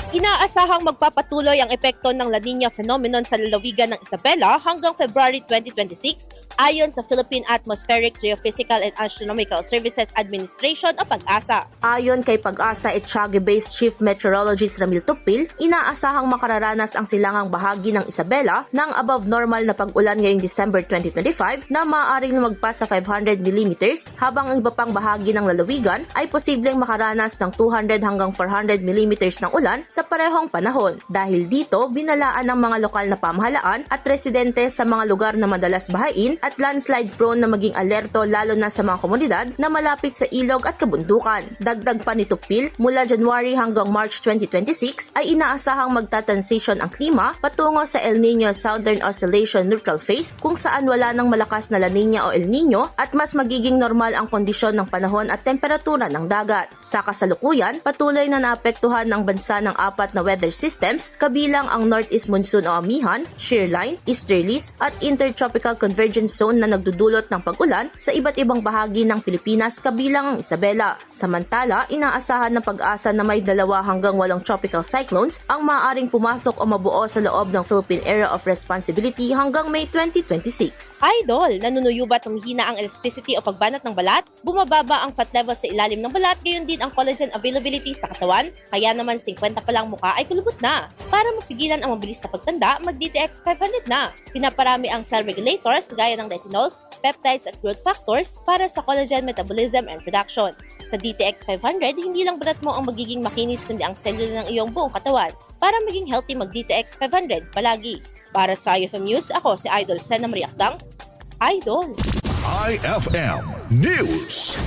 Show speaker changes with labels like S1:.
S1: Inaasahang magpapatuloy ang epekto ng La Niña phenomenon sa lalawigan ng Isabela hanggang February 2026 ayon sa Philippine Atmospheric, Geophysical and Astronomical Services Administration o PAG-ASA. Ayon kay PAG-ASA Etiaga-based Chief Meteorologist Ramil Tupil, inaasahang makararanas ang silangang bahagi ng Isabela ng above normal na pag-ulan ngayong December 2025 na maaaring lumagpas sa 500 mm habang ang iba pang bahagi ng lalawigan ay posibleng makaranas ng 200 hanggang 400 mm ng ulan sa parehong panahon. Dahil dito, binalaan ng mga lokal na pamahalaan at residente sa mga lugar na madalas bahain at landslide prone na maging alerto lalo na sa mga komunidad na malapit sa ilog at kabundukan. Dagdag pa ni Tupil, mula January hanggang March 2026 ay inaasahang magta-transition ang klima patungo sa El Niño Southern Oscillation Neutral Phase kung saan wala ng malakas na La Niña o El Niño at mas magiging normal ang kondisyon ng panahon at temperatura ng dagat. Sa kasalukuyan, patuloy na naapektuhan ng bansa ng apat na weather systems kabilang ang Northeast Monsoon o Amihan, Shearline, Easterlies at Intertropical Convergence Zone na nagdudulot ng pag-ulan sa iba't ibang bahagi ng Pilipinas kabilang ang Isabela. Samantala, inaasahan ng PAG-ASA na may 2 hanggang 8 tropical cyclones ang maaaring pumasok o mabuo sa loob ng Philippine Area of Responsibility hanggang May 2026. Idol, nanunuyubat humihina ang elasticity o pagbanat ng balat, bumababa ang fat level sa ilalim ng balat, gayon din ang collagen availability sa katawan, kaya naman 50 pa lang mukha ay kulubot na. Para mapigilan ang mabilis na pagtanda, mag-DTX 500 na. Pinaparami ang cell regulators gaya ng retinols, peptides at growth factors para sa collagen metabolism and production. Sa DTX 500, hindi lang balat mo ang magiging makinis kundi ang selula ng iyong buong katawan. Para maging healthy, mag-DTX 500 palagi. Para sa IFM News, ako si Idol Sena Mariakdang, Idol.
S2: IFM News.